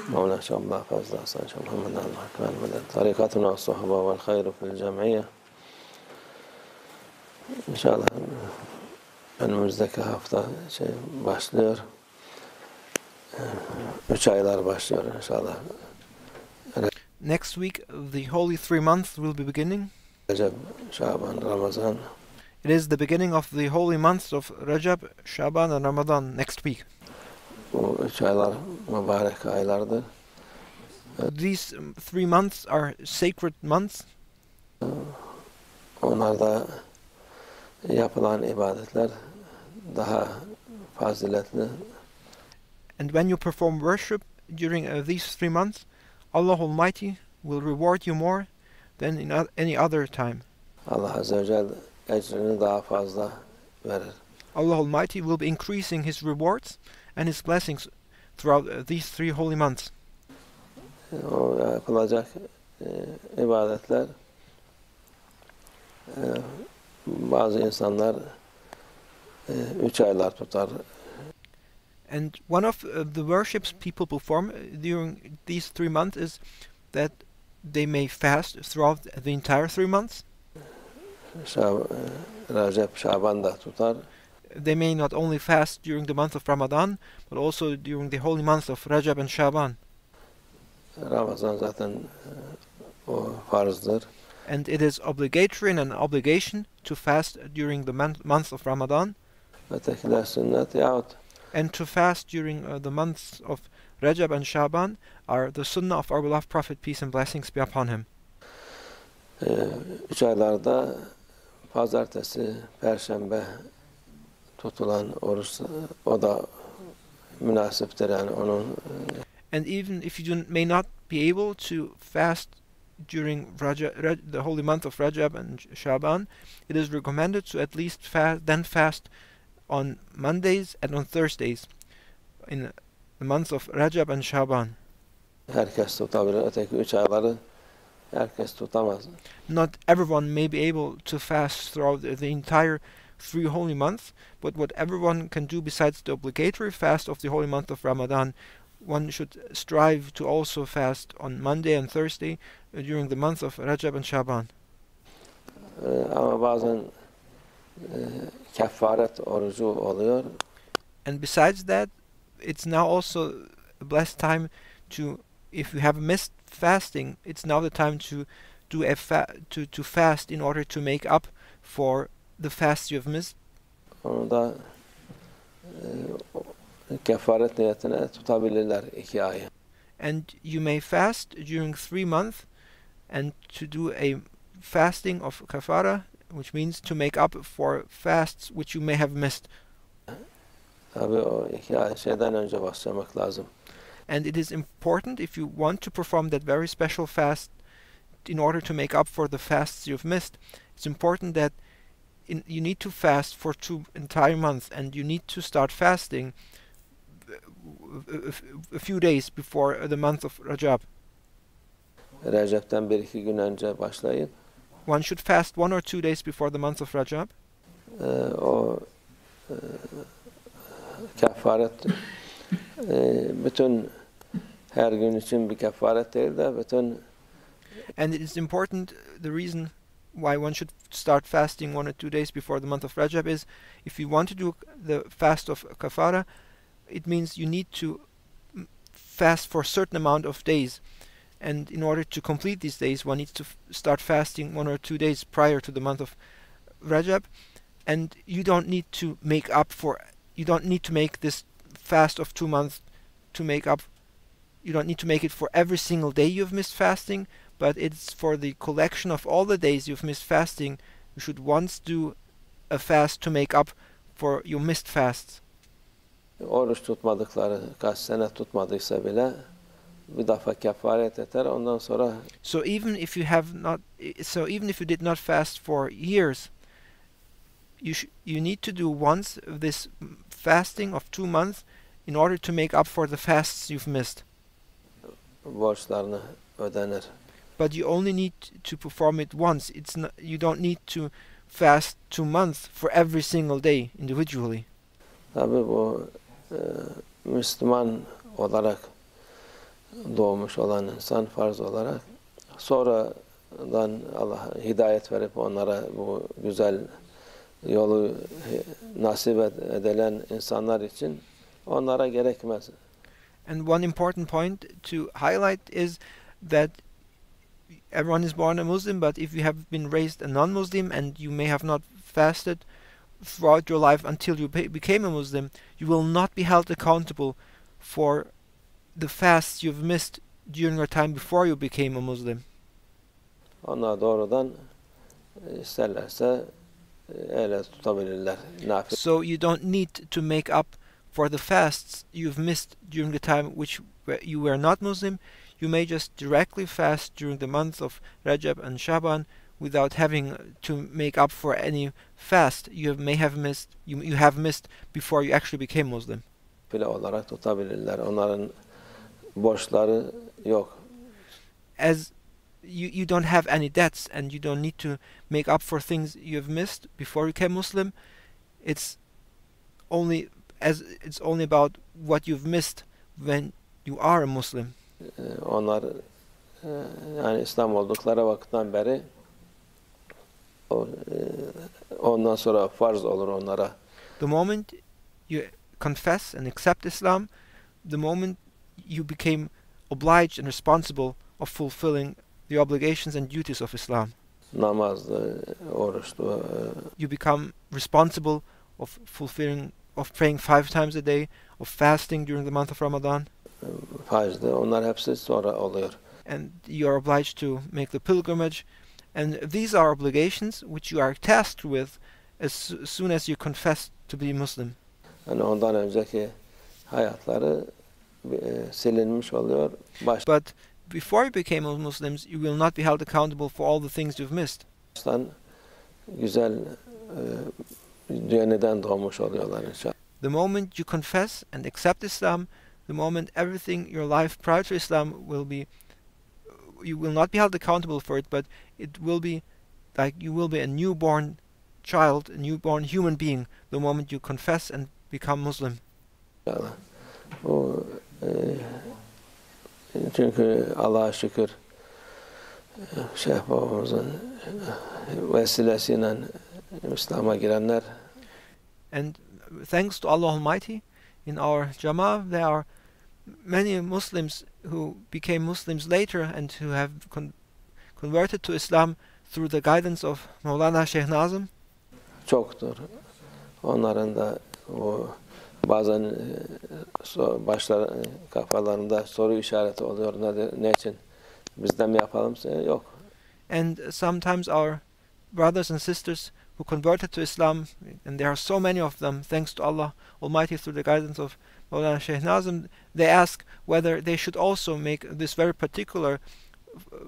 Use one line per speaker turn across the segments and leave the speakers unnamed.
مولانا شيخ فجر حسن شيخ محمد المدد طريقتنا الصحبة والخير في الجمعية. İnşallah önümüzdeki hafta başlıyor. 3 aylar başlıyor inşallah.
Next week, the holy 3 months will be beginning.
Recep, Şaban, Ramazan.
It is the beginning of the holy months of Rajab, Shaban and Ramadan next week.
Bu 3 aylar mübarek aylardır.
These 3 months are sacred months.
Onlarda yapılan ibadetler daha faziletli.
And when you perform worship during these 3 months, Allah Almighty will reward you more than in any other time.
Allah Azze ve Celle ecrini daha fazla verir.
Allah Almighty will be increasing His rewards and His blessings throughout these 3 holy months.
O yapılacak ibadetler bazı insanlar 3 aylar tutar.
And one of the worships people perform during these 3 months is that they may fast throughout the entire 3 months.
Recep, Şaban da tutar.
They may not only fast during the month of Ramadan, but also during the holy months of Rajab and Shaban.
Ramazan zaten o farzdır.
And it is obligatory and an obligation to fast during the month of Ramadan.
Ötekiler sünnet yahut
And to fast during the months of Rajab and Shaban are the sunnah of our beloved Prophet, peace and blessings be upon him.
3 aylarda pazartesi, perşembe tutulan oruç o da münasiptir yani onun.
And even if you may not be able to fast during the holy month of Rajab and Shaban, it is recommended to at least fast on Mondays and on Thursdays in the months of Rajab and Shaban.
Herkes tutabilir. Öteki 3 ayları herkes tutamaz.
Not everyone may be able to fast throughout the entire 3 holy months, but what everyone can do besides the obligatory fast of the holy month of Ramadan, one should strive to also fast on Monday and Thursday during the month of Rajab and Shaban.
Ama bazen kefaret orucu oluyor.
And besides that, it's now also a blessed time to, if you have missed fasting, it's now the time to do to fast in order to make up for the fast you have missed.
Onu da kefaret niyetine tutabilirler 2 ay.
And you may fast during 3 months and to do a fasting of kafara, which means to make up for fasts which you may have missed.
Tabii o 2 ay şeyden önce başlamak lazım.
And it is important, if you want to perform that very special fast in order to make up for the fasts you've missed, it's important that you need to fast for 2 entire months, and you need to start fasting a few days before the month of Rajab.
Recep'ten 1-2 gün önce başlayıp
One should fast 1 or 2 days before the month of Rajab.
O kefaret bütün her gün için bir kefaret değil de bütün.
And it is important, the reason why one should start fasting 1 or 2 days before the month of Rajab is, if you want to do the fast of kafara, it means you need to fast for a certain amount of days. And in order to complete these days, one needs to start fasting 1 or 2 days prior to the month of Rajab. And you don't need to make this fast of 2 months to make up. You don't need to make it for every single day you've missed fasting, but it's for the collection of all the days you've missed fasting. You should once do a fast to make up for your missed fasts.
Oruç tutmadıkları kaç sene tutmadıysa bile bir defa kefaret eder, ondan sonra.
So even if you did not fast for years, you need to do once this fasting of 2 months in order to make up for the fasts you've missed.
Borçlarını ödenir.
But you only need to perform it once. You don't need to fast 2 months for every single day individually.
Tabii bu Müslüman olarak doğmuş olan insan farz olarak. Sonradan Allah hidayet verip onlara bu güzel yolu nasip edilen insanlar için onlara gerekmez.
And one important point to highlight is that everyone is born a Muslim, but if you have been raised a non-Muslim and you may have not fasted throughout your life until you became a Muslim, you will not be held accountable for the fasts you've missed during your time before you became a Muslim.
Onlar doğrudan isterlerse öyle tutabilirler. Nafile.
So you don't need to make up for the fasts you've missed during the time which you were not Muslim. You may just directly fast during the month of Rajab and Shaban without having to make up for any fast you may have missed you have missed before you actually became Muslim.
Olarak tutabilirler. Onların borçları yok.
As you don't have any debts and you don't need to make up for things you have missed before you became Muslim. It's only about what you've missed when you are a Muslim.
Onlar yani İslam oldukları vakitten beri ondan sonra farz olur onlara.
The moment you confess and accept Islam, the moment you became obliged and responsible of fulfilling the obligations and duties of Islam.
Namazdı, oruçtu.
You become responsible of praying 5 times a day, of fasting during the month of Ramadan.
Fajr'dı. Onlar hepsi sonra oluyor.
And you are obliged to make the pilgrimage. And these are obligations which you are tasked with as soon as you confess to be Muslim.
Yani ondan önceki hayatları silinmiş oluyor.
But before you became Muslims, you will not be held accountable for all the things you've missed.
Baştan güzel yeniden doğmuş oluyorlar inşallah.
The moment you confess and accept Islam, the moment everything your life prior to Islam you will not be held accountable for it, but it will be like you will be a newborn child, a newborn human being, the moment you confess and become Muslim.
İnşallah. Çünkü Allah'a şükür Şeyh babamızın vesilesiyle İslam'a girenler.
And thanks to Allah Almighty, in our Jama'ah there are many Muslims who became Muslims later and who have converted to Islam through the guidance of Mawlana Sheikh Nazim.
Çoktur. Onların da o bazen kafalarında soru işareti oluyor. Ne için? Bizden mi yapalım? Yok.
And sometimes our brothers and sisters who converted to Islam, and there are so many of them, thanks to Allah Almighty through the guidance of Mawlana Sheikh Nazim, they ask whether they should also make this very particular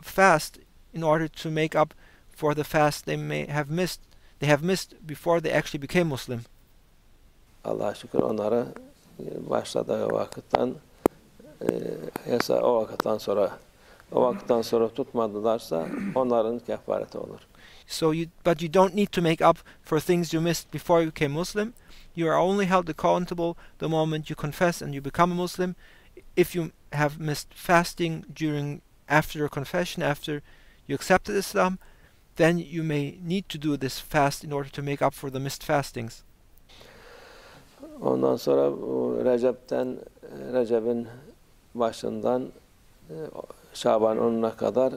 fast in order to make up for the fast they have missed before they actually became Muslim.
Allah'a şükür onlara başladığı vakitten o vakitten sonra tutmadılarsa onların kefareti olur.
But you don't need to make up for things you missed before you became Muslim. You are only held accountable the moment you confess and you become a Muslim. If you have missed fasting after your confession, after you accepted Islam, then you may need to do this fast in order to make up for the missed fastings.
Ondan sonra Recep'in başından Şaban 10'una kadar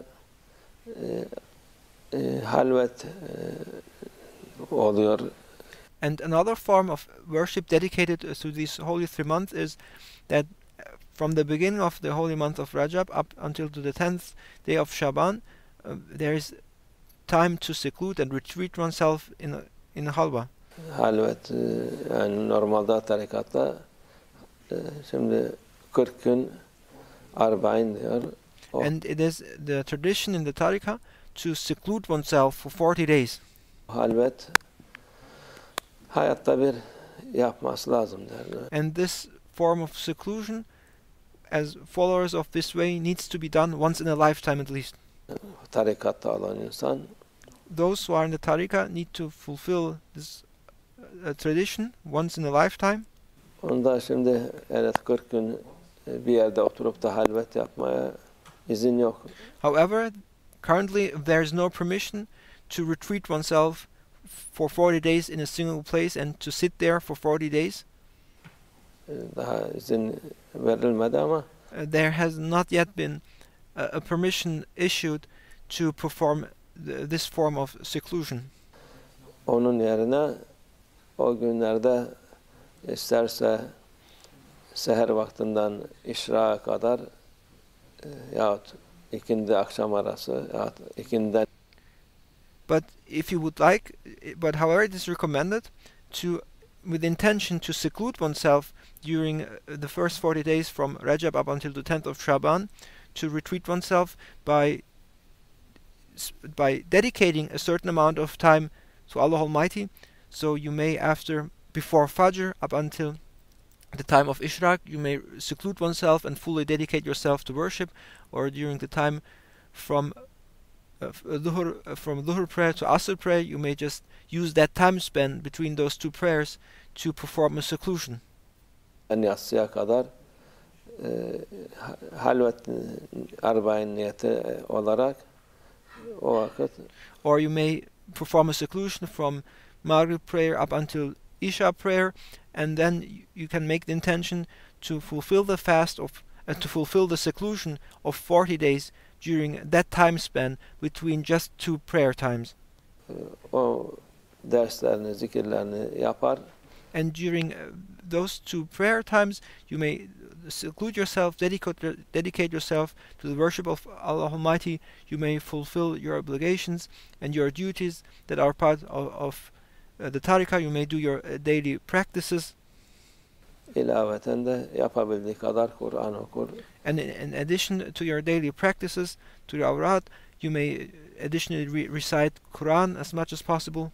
halvet oluyor.
And another form of worship dedicated to these holy 3 months is that from the beginning of the holy month of Rajab up until to the 10th day of Shaban, there is time to seclude and retreat oneself in a halwa.
Halvet yani normalde tarikatta şimdi 40 gün arba'in diyor.
And it is the tradition in the tariqah to seclude oneself for 40 days.
Halvet hayatta bir yapması lazım derler.
And this form of seclusion, as followers of this way, needs to be done once in a lifetime at least.
Tarikatta olan insan,
those who are in the tariqah need to fulfill this tradition once in a lifetime.
Onda şimdi evet 40 gün bir yerde oturup da halvet yapmaya izin yok.
However, currently there is no permission to retreat oneself for 40 days in a single place and to sit there for 40 days.
Daha izin verilmedi ama
There has not yet been a permission issued to perform this form of seclusion.
onun yerine o günlerde isterse seher vaktinden işrağa kadar yahut ikindi akşam arası yahut ikinden
But if you would like, but however it is recommended to, with intention to seclude oneself during the first 40 days from Rajab up until the 10th of Shaban, to retreat oneself by dedicating a certain amount of time to Allah Almighty. So you may, before Fajr up until the time of Ishraq, you may seclude oneself and fully dedicate yourself to worship, or during the time from Dhuhr prayer to Asr prayer, you may just use that time span between those two prayers to perform a seclusion.
yatsıya kadar halvet arbain niyeti olarak o vakit
Or you may perform a seclusion from Maghrib prayer up until Isha prayer, and then you can make the intention to fulfill the fast of to fulfill the seclusion of 40 days during that time span between just two prayer times.
O derslerini, zikirlerini yapar.
And during those two prayer times, you may seclude yourself, dedicate yourself to the worship of Allah Almighty. You may fulfill your obligations and your duties that are part of the tariqah. You may do your daily practices.
İlaveten de yapabildiği kadar Kur'an okur.
And in addition to your daily practices, to your awrad, you may additionally recite Quran as much as possible.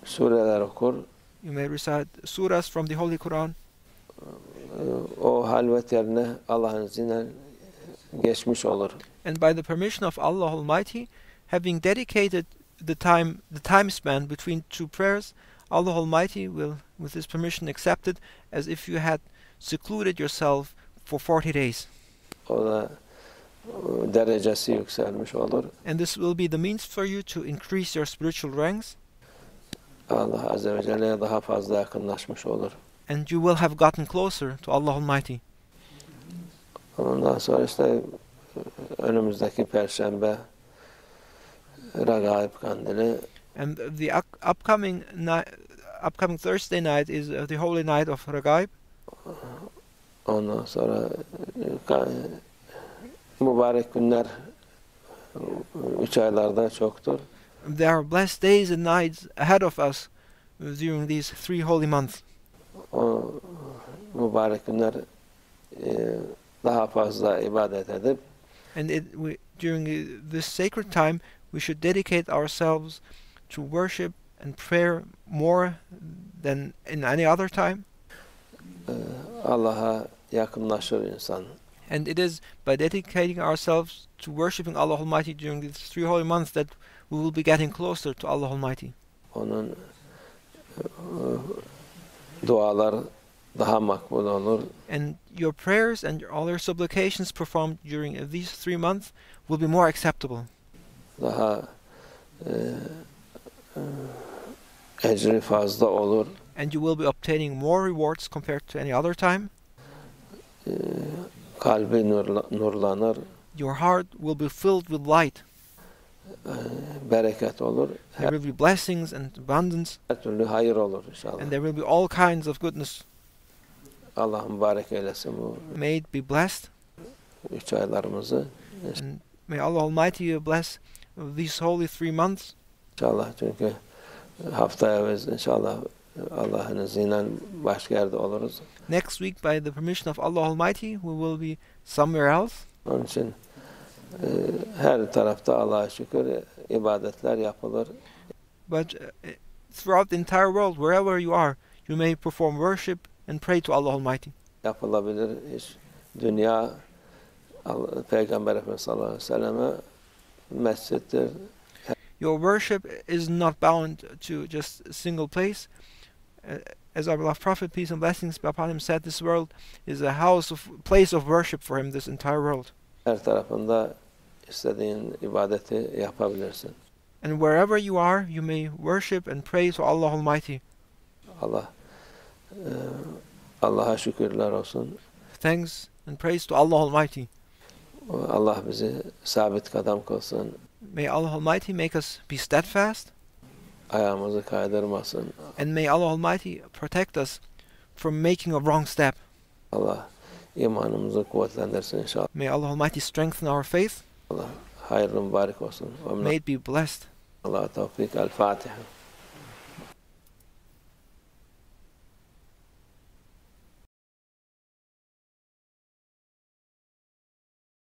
Sureler okur.
You may recite surahs from the Holy Quran.
O halvet yerine Allah'ın izniyle geçmiş olur.
And by the permission of Allah Almighty, having dedicated the time span between two prayers, Allah Almighty will, with His permission, accept it as if you had secluded yourself for 40 days.
O da derecesi yükselmiş olur.
And this will be the means for you to increase your spiritual ranks.
Allah Azze ve Celle'ye daha fazla yakınlaşmış olur.
And you will have gotten closer to Allah Almighty.
Ondan sonra işte önümüzdeki Perşembe Regaib Kandili.
And the upcoming Thursday night is the holy night of Regaib.
Ondan sonra mübarek günler 3 aylarda çoktur.
There are blessed days and nights ahead of us during these 3 holy months.
O mübarek günler daha fazla ibadet edip
And during this sacred time, we should dedicate ourselves to worship and prayer more than in any other time.
Allah'a yakınlaşır insan.
And it is by dedicating ourselves to worshiping Allah Almighty during these 3 holy months that we will be getting closer to Allah Almighty.
Onun dualar daha makbul olur.
And your prayers and all your supplications performed during these 3 months will be more acceptable.
Daha ecri fazla olur.
And you will be obtaining more rewards compared to any other time.
Kalbi nurlanır.
Your heart will be filled with light.
Bereket olur.
There will be blessings and abundance.
Her türlü hayır olur inşallah.
And there will be all kinds of goodness.
Allah mübarek eylesin bu
May it be blessed.
3 aylarımızı.
And may Allah Almighty bless these holy 3 months.
İnşallah çünkü haftaya biz inşallah Allah'ın izniyle başka yerde oluruz.
Next week, by the permission of Allah Almighty, we will be somewhere else.
Onun için her tarafta Allah'a şükür ibadetler yapılır.
But throughout the entire world, wherever you are, you may perform worship and pray to Allah Almighty.
Yapılabilir iş. Dünya Peygamber Efendimiz sallallahu aleyhi ve selleme mescittir.
Your worship is not bound to just a single place. as our beloved Prophet, peace and blessings be upon him, said, this world is a place of worship for him, this entire world.
Her tarafında istediğin ibadeti yapabilirsin.
And wherever you are, you may worship and pray to Allah Almighty.
Allah'a şükürler olsun.
Thanks and praise to Allah Almighty.
Allah bizi sabit kadam kılsın.
May Allah Almighty make us be steadfast.
Ayağımızı kaydırmasın.
And may Allah Almighty protect us from making a wrong step.
Allah imanımızı kuvvetlendirsin inşallah.
May Allah Almighty strengthen our faith.
Allah hayırlı mübarek olsun.
May it be blessed.
Allah tevfik. El-Fatiha.